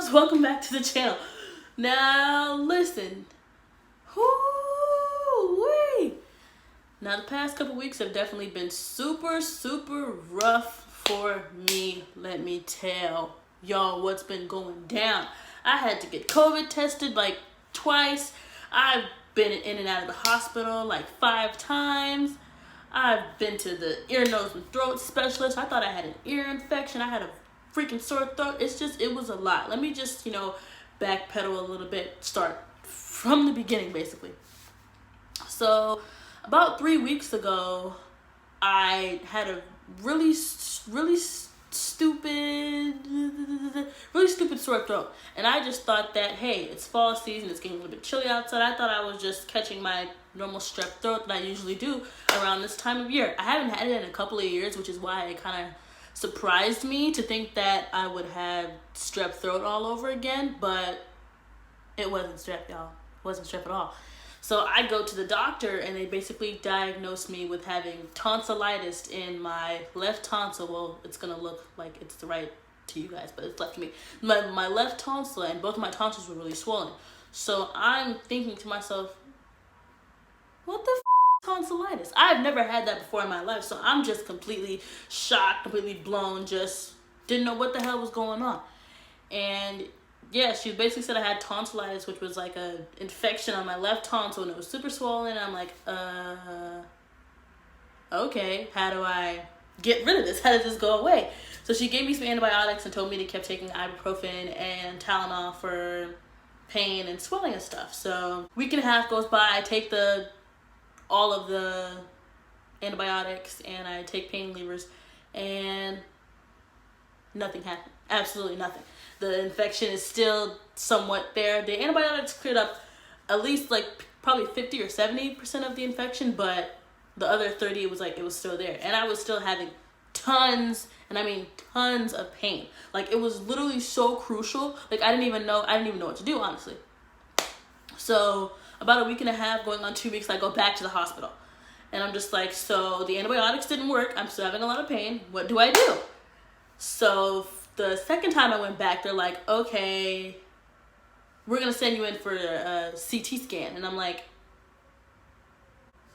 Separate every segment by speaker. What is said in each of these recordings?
Speaker 1: loves, welcome back to the channel. Now listen, whoo-wee. Now the past couple weeks have definitely been super rough for me. Let me tell y'all what's been going down. I had to get COVID tested like twice. I've been in and out of the hospital like 5 times. I've been to the ear, nose, and throat specialist. I thought I had an ear infection. I had a freaking sore throat. It was a lot. Let me just, backpedal a little bit, start from the beginning, basically. So, about 3 weeks ago, I had a really stupid sore throat. And I just thought that, hey, it's fall season, it's getting a little bit chilly outside. I thought I was just catching my normal strep throat that I usually do around this time of year. I haven't had it in a couple of years, which is why it kind of surprised me to think that I would have strep throat all over again, but it wasn't strep, y'all. It wasn't strep at all. So I go to the doctor and they basically diagnosed me with having tonsillitis in my left tonsil. Well, it's gonna look like it's the right to you guys, but it's left to me. My left tonsil, and both of my tonsils were really swollen. So I'm thinking to myself, what the tonsillitis? I've never had that before in my life, so I'm just completely shocked, completely blown, just didn't know what the hell was going on. And yeah, she basically said I had tonsillitis, which was like a infection on my left tonsil, and it was super swollen. And I'm like, okay, how do I get rid of this? How does this go away? So she gave me some antibiotics and told me to keep taking ibuprofen and Tylenol for pain and swelling and stuff. So a week and a half goes by. I take all of the antibiotics and I take pain relievers, and nothing happened. Absolutely nothing. The infection is still somewhat there. The antibiotics cleared up at least like probably 50 or 70% of the infection, but the other 30 it was still there. And I was still having tons, and I mean tons of pain. Like it was literally so crucial. Like I didn't even know what to do, honestly. So about a week and a half, going on 2 weeks, I go back to the hospital. And I'm just like, so the antibiotics didn't work. I'm still having a lot of pain. What do I do? So the second time I went back, they're like, okay, we're going to send you in for a CT scan. And I'm like,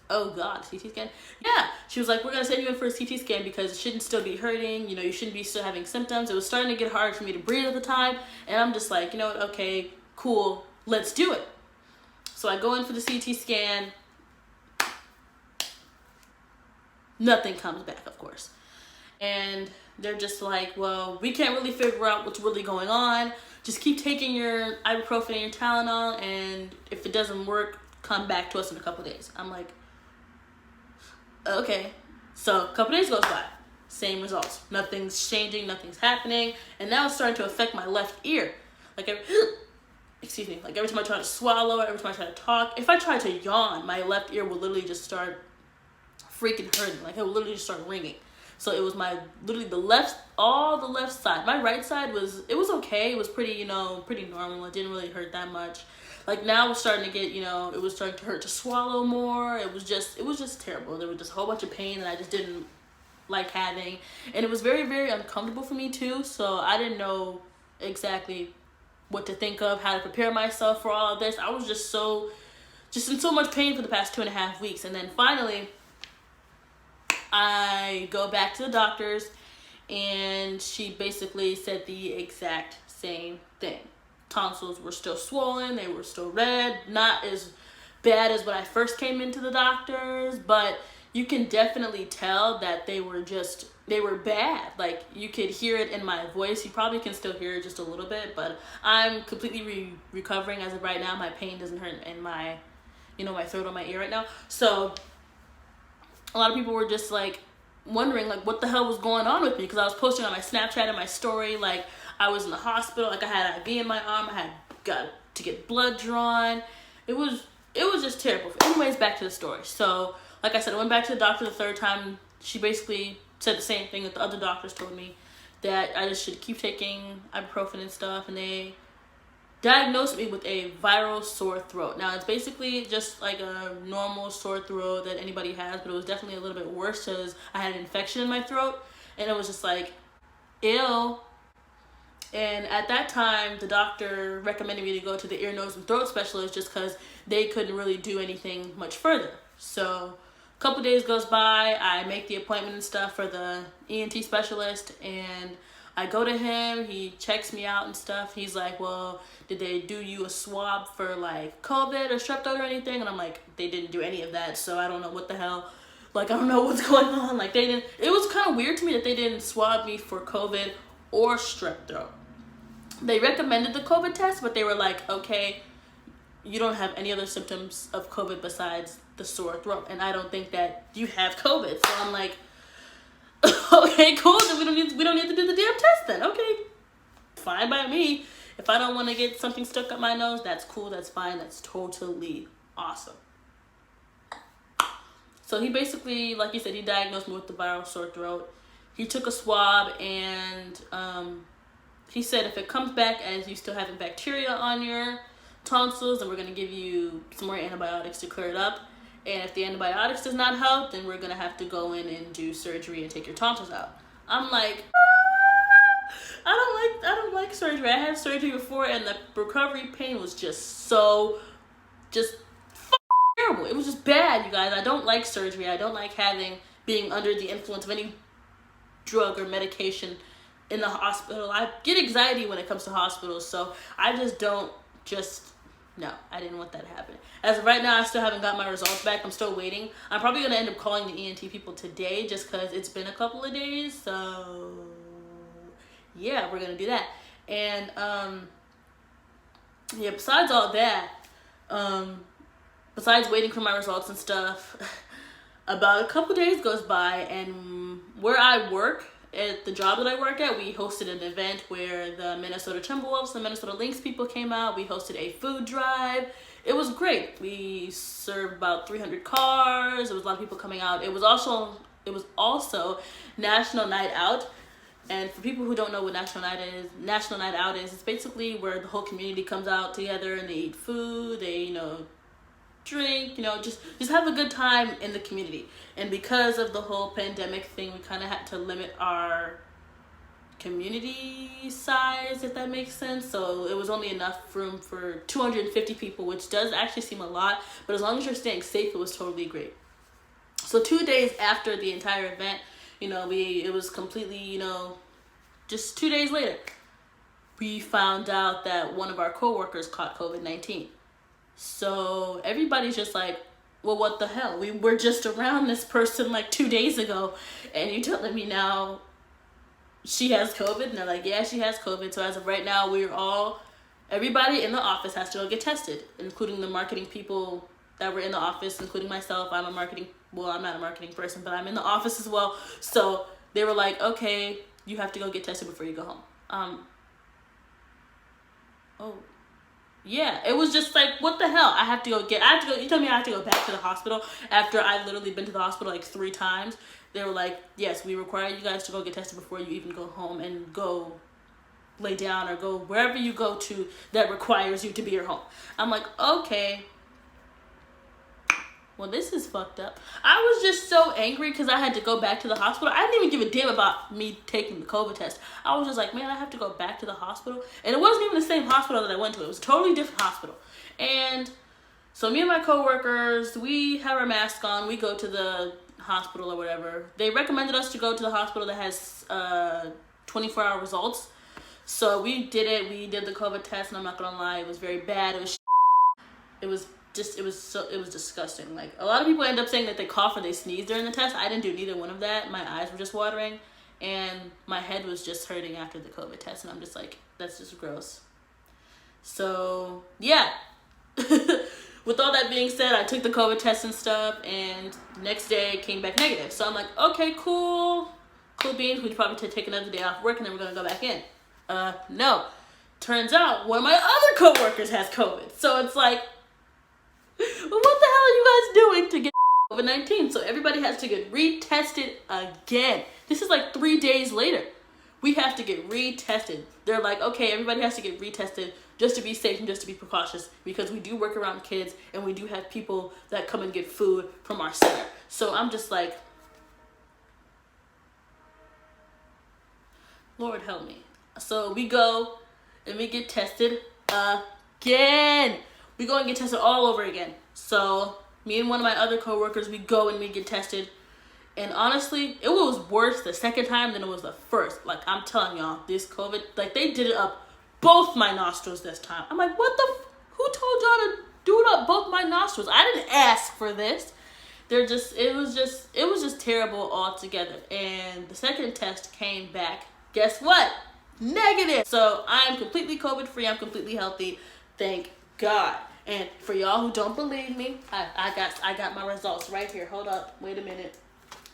Speaker 1: oh God, CT scan? Yeah. She was like, we're going to send you in for a CT scan because it shouldn't still be hurting. You shouldn't be still having symptoms. It was starting to get hard for me to breathe at the time. And I'm just like, okay, cool, let's do it. So I go in for the CT scan. Nothing comes back, of course. And they're just like, well, we can't really figure out what's really going on. Just keep taking your ibuprofen and your Tylenol, and if it doesn't work, come back to us in a couple days. I'm like, okay. So a couple days goes by. Same results. Nothing's changing. Nothing's happening. And now it's starting to affect my left ear. Like every time I try to swallow, every time I try to talk, if I try to yawn, my left ear will literally just start freaking hurting. Like it will literally just start ringing. So it was all the left side. My right side was okay. It was pretty normal. It didn't really hurt that much. Like now it's starting to get, it was starting to hurt to swallow more. It was just terrible. There was just a whole bunch of pain that I just didn't like having. And it was very, very uncomfortable for me too. So I didn't know exactly what to think of, how to prepare myself for all of this. I was just in so much pain for the past 2.5 weeks. And then finally, I go back to the doctor's, and she basically said the exact same thing. Tonsils were still swollen, they were still red, not as bad as when I first came into the doctor's, but you can definitely tell that they were bad. Like you could hear it in my voice. You probably can still hear it just a little bit, but I'm completely recovering as of right now. My pain doesn't hurt in my, my throat or my ear right now. So a lot of people were just like wondering like what the hell was going on with me, because I was posting on my Snapchat and my story like I was in the hospital, like I had IV in my arm, I had got to get blood drawn. It was just terrible. Anyways, back to the story. So like I said, I went back to the doctor the third time. She basically said the same thing that the other doctors told me, that I just should keep taking ibuprofen and stuff, and they diagnosed me with a viral sore throat. Now it's basically just like a normal sore throat that anybody has, but it was definitely a little bit worse because I had an infection in my throat, and it was just like, ew. And at that time, the doctor recommended me to go to the ear, nose, and throat specialist just because they couldn't really do anything much further. So a couple days goes by, I make the appointment and stuff for the ENT specialist, and I go to him, he checks me out and stuff. He's like, well, did they do you a swab for like COVID or strep throat or anything? And I'm like, they didn't do any of that, so I don't know what the hell. Like, I don't know what's going on. Like, they didn't, it was kind of weird to me that they didn't swab me for COVID or strep throat. They recommended the COVID test, but they were like, okay, you don't have any other symptoms of COVID besides the sore throat, and I don't think that you have COVID. So I'm like, okay, cool, then we don't need to do the damn test then. Okay, fine by me. If I don't want to get something stuck up my nose, that's cool, that's fine, that's totally awesome. So he basically, like he said, he diagnosed me with the viral sore throat. He took a swab, and he said if it comes back as you still having bacteria on your tonsils, then we're going to give you some more antibiotics to clear it up. And if the antibiotics does not help, then we're going to have to go in and do surgery and take your tonsils out. I'm like, I don't like surgery. I had surgery before, and the recovery pain was just terrible. It was just bad, you guys. I don't like surgery. I don't like being under the influence of any drug or medication in the hospital. I get anxiety when it comes to hospitals, so I just don't no, I didn't want that to happen. As of right now, I still haven't got my results back. I'm still waiting. I'm probably going to end up calling the ENT people today just because it's been a couple of days. So, yeah, we're going to do that. And, yeah, besides all that, besides waiting for my results and stuff, about a couple days goes by, and where I work, at the job that I work at, we hosted an event where the Minnesota Timberwolves, the Minnesota Lynx people came out. We hosted a food drive. It was great. We served about 300 cars. There was a lot of people coming out. It was also National Night Out. And for people who don't know what National Night Out is, it's basically where the whole community comes out together and they eat food, they, drink, just have a good time in the community. And because of the whole pandemic thing, we kind of had to limit our community size, if that makes sense. So it was only enough room for 250 people, which does actually seem a lot, but as long as you're staying safe, it was totally great. So 2 days after the entire event, it was completely, just 2 days later, we found out that one of our coworkers caught COVID-19. So everybody's just like, well, what the hell? We were just around this person like 2 days ago, and you're telling me now she has COVID? And they're like, yeah, she has COVID. So as of right now, everybody in the office has to go get tested, including the marketing people that were in the office, including myself. I'm not a marketing person, but I'm in the office as well. So they were like, okay, you have to go get tested before you go home. Yeah, it was just like, what the hell? You tell me I have to go back to the hospital after I've literally been to the hospital like 3 times. They were like, yes, we require you guys to go get tested before you even go home and go lay down or go wherever you go to that requires you to be your home. I'm like, okay. Well, this is fucked up. I was just so angry because I had to go back to the hospital. I didn't even give a damn about me taking the COVID test. I was just like, man, I have to go back to the hospital. And it wasn't even the same hospital that I went to. It was a totally different hospital. And so me and my coworkers, we have our mask on. We go to the hospital or whatever. They recommended us to go to the hospital that has 24-hour results. So we did it. We did the COVID test, and I'm not going to lie, it was very bad. It was disgusting. Like, a lot of people end up saying that they cough or they sneeze during the test. I didn't do neither one of that. My eyes were just watering, and my head was just hurting after the COVID test, and I'm just like, that's just gross. So, yeah. With all that being said, I took the COVID test and stuff, and next day it came back negative. So I'm like, okay, cool beans. We'd probably take another day off work, and then we're going to go back in. No. Turns out one of my other coworkers has COVID. So it's like, what the hell are you guys doing to get COVID-19? So everybody has to get retested again. This is like 3 days later. We have to get retested. They're like, okay, everybody has to get retested just to be safe and just to be precautious, because we do work around kids and we do have people that come and get food from our center. So I'm just like, Lord help me. So we go and we get tested again. We go and get tested all over again. So me and one of my other coworkers, we go and we get tested. And honestly, it was worse the second time than it was the first. Like, I'm telling y'all, this COVID, like, they did it up both my nostrils this time. I'm like, who told y'all to do it up both my nostrils? I didn't ask for this. It was just terrible altogether. And the second test came back, guess what? Negative. So I'm completely COVID free. I'm completely healthy. Thank God. And for y'all who don't believe me, I got my results right here. Hold up. Wait a minute.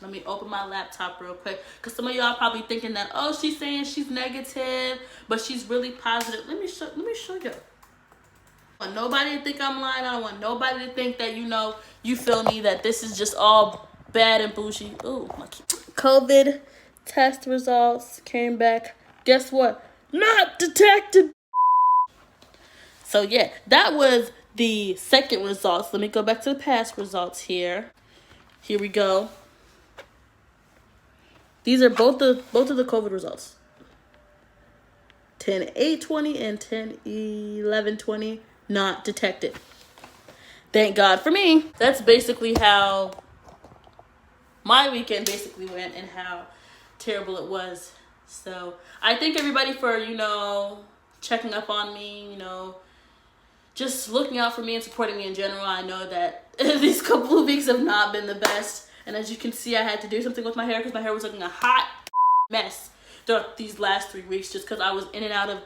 Speaker 1: Let me open my laptop real quick. Because some of y'all probably thinking that, oh, she's saying she's negative, but she's really positive. Let me show you. I don't want nobody to think I'm lying. I don't want nobody to think that, you feel me, that this is just all bad and bougie. Ooh, my COVID test results came back. Guess what? Not detected. So yeah, that was the second results. Let me go back to the past results here. Here we go. These are both of the COVID results. 10/8/20 and 10/11/20 not detected. Thank God for me. That's basically how my weekend basically went and how terrible it was. So I thank everybody for, checking up on me, just looking out for me and supporting me in general. I know that these couple of weeks have not been the best. And as you can see, I had to do something with my hair because my hair was looking a hot mess throughout these last 3 weeks just because I was in and out of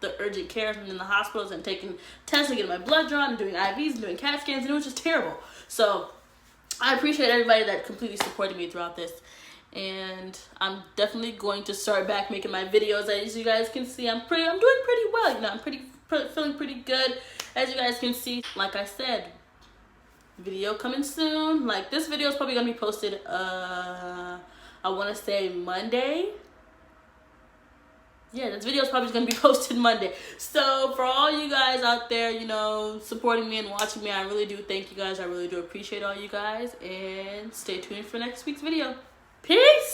Speaker 1: the urgent care and in the hospitals and taking tests and getting my blood drawn and doing IVs and doing CAT scans, and it was just terrible. So I appreciate everybody that completely supported me throughout this. And I'm definitely going to start back making my videos. As you guys can see, I'm doing pretty well. I'm feeling pretty good. As you guys can see, like I said, video coming soon. Like, this video is probably gonna be posted I want to say Monday. Yeah, this video is probably gonna be posted Monday. So for all you guys out there, supporting me and watching me, I really do thank you guys. I really do appreciate all you guys, and stay tuned for next week's video. Peace.